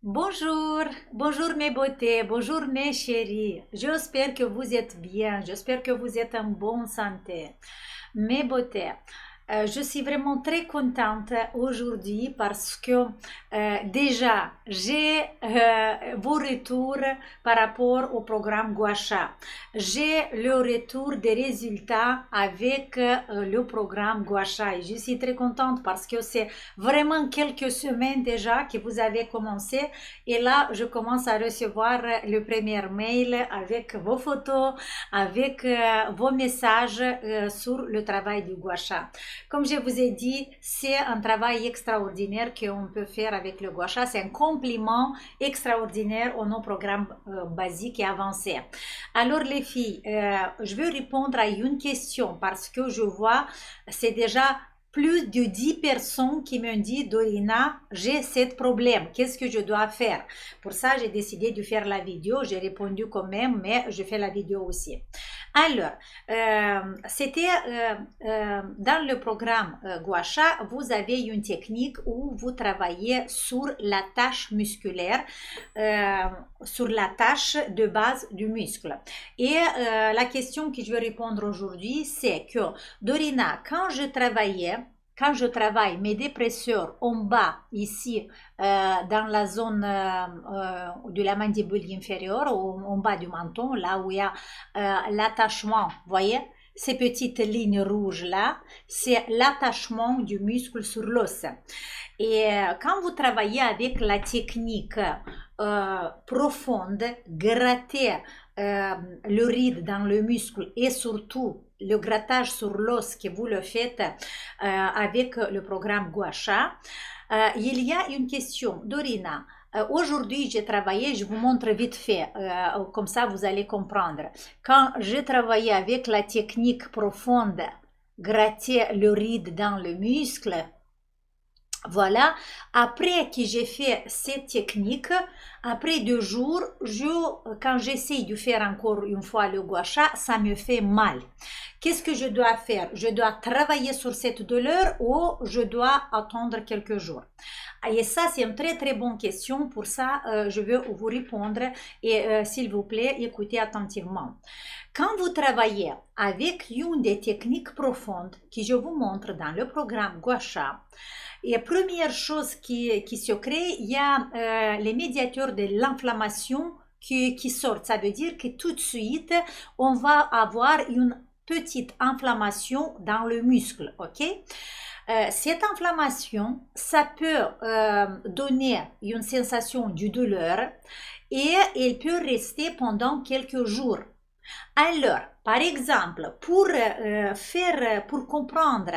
Bonjour, bonjour mes beautés, bonjour mes chéris. J'espère que vous êtes bien, j'espère que vous êtes en bonne santé. Mes beautés, je suis vraiment très contente aujourd'hui parce que déjà j'ai vos retours par rapport au programme Guacha. J'ai le retour des résultats avec le programme Guacha et je suis très contente parce que c'est vraiment quelques semaines déjà que vous avez commencé et là je commence à recevoir le premier mail avec vos photos, avec vos messages sur le travail du Guacha. Comme je vous ai dit, c'est un travail extraordinaire qu'on peut faire avec le Guacha. C'est un compliment extraordinaire au nos programmes basiques et avancés. Alors les filles, je vais répondre à une question parce que je vois, c'est déjà plus de 10 personnes qui m'ont dit, Dorina, j'ai ce problème, qu'est-ce que je dois faire? Pour ça, j'ai décidé de faire la vidéo, j'ai répondu quand même, mais je fais la vidéo aussi. Alors, c'était dans le programme Guacha, vous avez une technique où vous travaillez sur la tâche musculaire, euh, sur la tâche de base du muscle. Et la question que je vais répondre aujourd'hui, c'est que Dorina, quand je travaille mes dépresseurs en bas, ici, dans la zone de la mandibule inférieure, en bas du menton, là où il y a l'attachement, voyez, ces petites lignes rouges là, c'est l'attachement du muscle sur l'os. Et quand vous travaillez avec la technique profonde, gratter le ride dans le muscle et surtout le grattage sur l'os que vous le faites avec le programme Guacha, il y a une question, Dorina. Aujourd'hui, j'ai travaillé, je vous montre vite fait, comme ça vous allez comprendre. Quand j'ai travaillé avec la technique profonde, gratter le ride dans le muscle, voilà, après que j'ai fait cette technique, après 2 jours, quand j'essaye de faire encore une fois le gua sha, ça me fait mal. Qu'est-ce que je dois faire? Je dois travailler sur cette douleur ou je dois attendre quelques jours? Et ça, c'est une très très bonne question. Pour ça, je veux vous répondre et s'il vous plaît, écoutez attentivement. Quand vous travaillez avec une des techniques profondes que je vous montre dans le programme Gua Sha, et la première chose qui se crée, il y a les médiateurs de l'inflammation qui sortent. Ça veut dire que tout de suite, on va avoir une petite inflammation dans le muscle, ok? Cette inflammation, ça peut donner une sensation de douleur et elle peut rester pendant quelques jours. Alors, par exemple, pour comprendre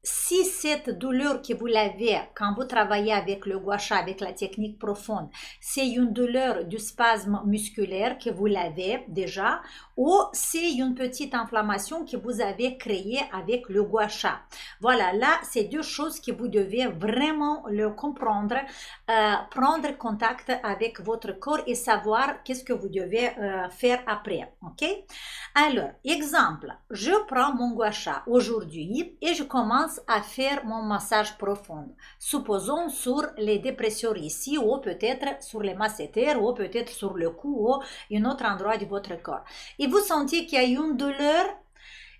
si cette douleur que vous l'avez quand vous travaillez avec le gua sha, avec la technique profonde, c'est une douleur du spasme musculaire que vous l'avez déjà, ou c'est une petite inflammation que vous avez créée avec le gua sha. Voilà, là, c'est deux choses que vous devez vraiment le comprendre, prendre contact avec votre corps et savoir qu'est-ce que vous devez faire après. Ok? Alors, exemple, je prends mon gua sha aujourd'hui et je commence à faire mon massage profond. Supposons sur les dépresseurs ici ou peut-être sur les masséters ou peut-être sur le cou ou un autre endroit de votre corps. Et vous sentez qu'il y a une douleur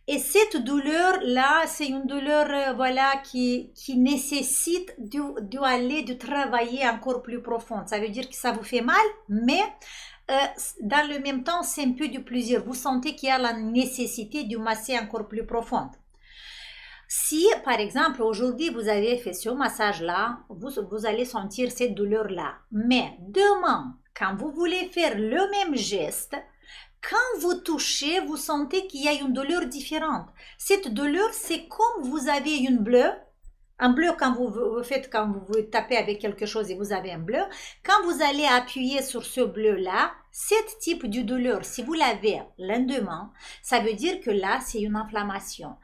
et cette douleur-là, c'est une douleur voilà, qui nécessite de travailler encore plus profond. Ça veut dire que ça vous fait mal, mais dans le même temps, c'est un peu du plaisir. Vous sentez qu'il y a la nécessité de masser encore plus profonde. Si, par exemple, aujourd'hui, vous avez fait ce massage-là, vous allez sentir cette douleur-là. Mais demain, quand vous voulez faire le même geste, quand vous touchez, vous sentez qu'il y a une douleur différente. Cette douleur, c'est comme vous avez une bleue. Un bleu, quand quand vous tapez avec quelque chose et vous avez un bleu, quand vous allez appuyer sur ce bleu-là, cet type de douleur, si vous l'avez lendemain, ça veut dire que là, c'est une inflammation.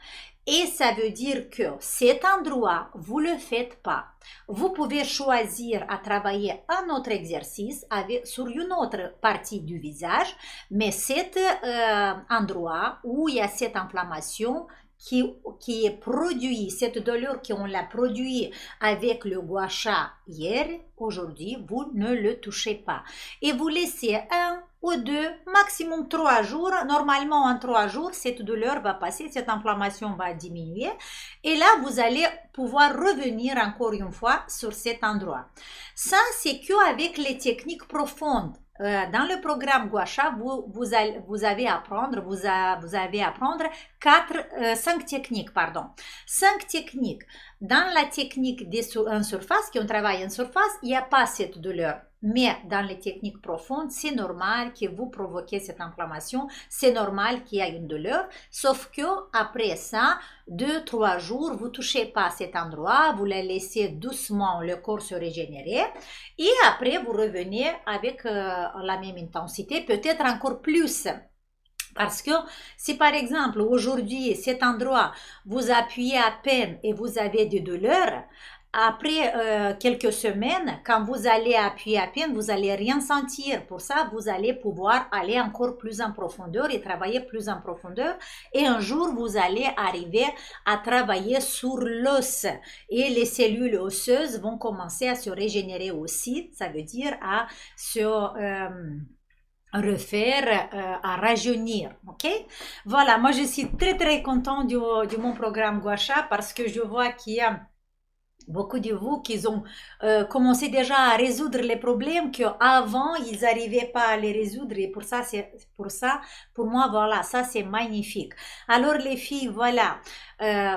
Et ça veut dire que cet endroit, vous ne le faites pas. Vous pouvez choisir à travailler un autre exercice sur une autre partie du visage, mais cet endroit où il y a cette inflammation qui est produit, cette douleur qu'on l'a produit avec le gua sha hier, aujourd'hui, vous ne le touchez pas. Et vous laissez 1 ou 2, maximum 3 jours. Normalement, en 3 jours, cette douleur va passer, cette inflammation va diminuer. Et là, vous allez pouvoir revenir encore une fois sur cet endroit. Ça, c'est qu'avec les techniques profondes. Dans le programme Gua Sha, vous avez à apprendre, vous avez à apprendre 5 techniques, pardon. 5 techniques. Dans la technique en surface, qui on travaille en surface, il n'y a pas cette douleur. Mais dans les techniques profondes, c'est normal que vous provoquez cette inflammation, c'est normal qu'il y ait une douleur, sauf que après ça, 2-3 jours, vous ne touchez pas cet endroit, vous la laissez doucement le corps se régénérer et après vous revenez avec la même intensité, peut-être encore plus. Parce que si par exemple aujourd'hui cet endroit vous appuyez à peine et vous avez des douleurs, après quelques semaines, quand vous allez appuyer à peine, vous n'allez rien sentir. Pour ça, vous allez pouvoir aller encore plus en profondeur et travailler plus en profondeur. Et un jour, vous allez arriver à travailler sur l'os. Et les cellules osseuses vont commencer à se régénérer aussi. Ça veut dire à se refaire, à rajeunir, ok? Voilà, moi je suis très content de mon programme Gua Sha parce que je vois qu'il y a beaucoup de vous qui ont commencé déjà à résoudre les problèmes qu'avant ils n'arrivaient pas à les résoudre et pour moi voilà, ça c'est magnifique. Alors les filles, voilà,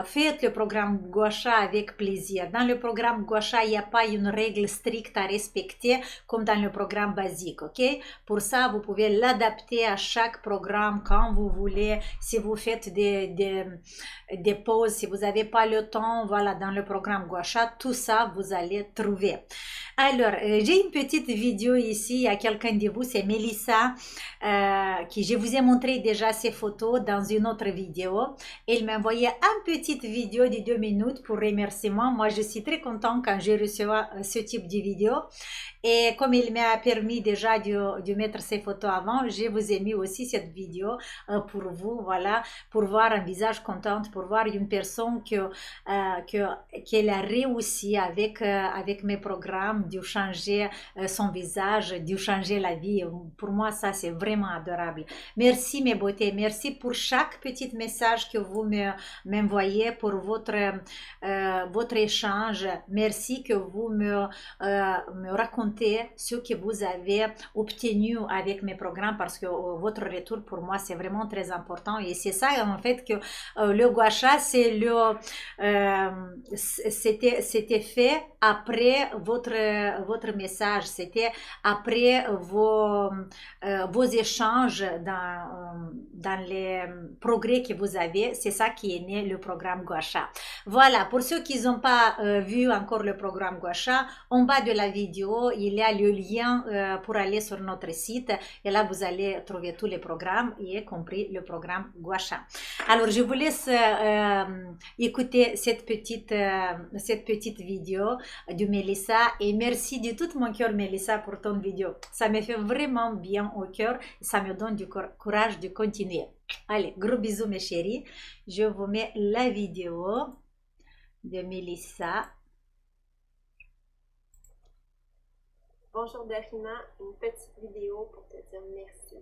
faites le programme Gua Sha avec plaisir. Dans le programme Gua Sha, il n'y a pas une règle stricte à respecter comme dans le programme basique, ok? Pour ça, vous pouvez l'adapter à chaque programme quand vous voulez. Si vous faites des pauses, si vous n'avez pas le temps, voilà, dans le programme Gua Sha, tout ça, vous allez trouver. Alors, j'ai une petite vidéo ici, il y a quelqu'un de vous, c'est Mélissa, qui je vous ai montré déjà ses photos dans une autre vidéo. Elle m'a envoyé une petite vidéo de 2 minutes pour remerciement. Moi, je suis très contente quand je reçois ce type de vidéo. Et comme il m'a permis déjà de mettre ces photos avant, je vous ai mis aussi cette vidéo pour vous, voilà, pour voir un visage content, pour voir une personne qu'elle a réussi avec mes programmes de changer son visage, de changer la vie. Pour moi, ça, c'est vraiment adorable. Merci mes beautés, merci pour chaque petit message que vous m'envoyez, pour votre échange. Merci que vous me racontez ce que vous avez obtenu avec mes programmes parce que votre retour pour moi c'est vraiment très important et c'est ça en fait que le Gua Sha c'était fait après votre message, c'était après vos échanges dans les progrès que vous avez, c'est ça qui est né le programme Gua Sha. Voilà, pour ceux qui n'ont pas vu encore le programme Gua Sha, en bas de la vidéo, il y a le lien pour aller sur notre site et là vous allez trouver tous les programmes, y compris le programme Gua Sha. Alors je vous laisse écouter cette petite vidéo de Mélissa et merci de tout mon cœur Mélissa pour ton vidéo. Ça me fait vraiment bien au cœur et ça me donne du courage de continuer. Allez, gros bisous mes chéris. Je vous mets la vidéo de Mélissa. Bonjour Darina, une petite vidéo pour te dire merci.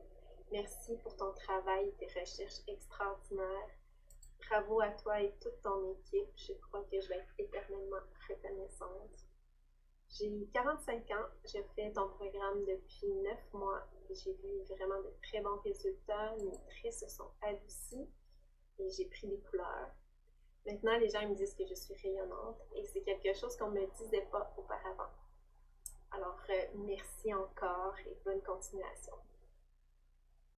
Merci pour ton travail, tes recherches extraordinaires. Bravo à toi et toute ton équipe. Je crois que je vais être éternellement reconnaissante. J'ai 45 ans, je fais ton programme depuis 9 mois et j'ai vu vraiment de très bons résultats. Mes traits se sont adoucis et j'ai pris des couleurs. Maintenant, les gens me disent que je suis rayonnante et c'est quelque chose qu'on ne me disait pas auparavant. Alors, merci encore et bonne continuation.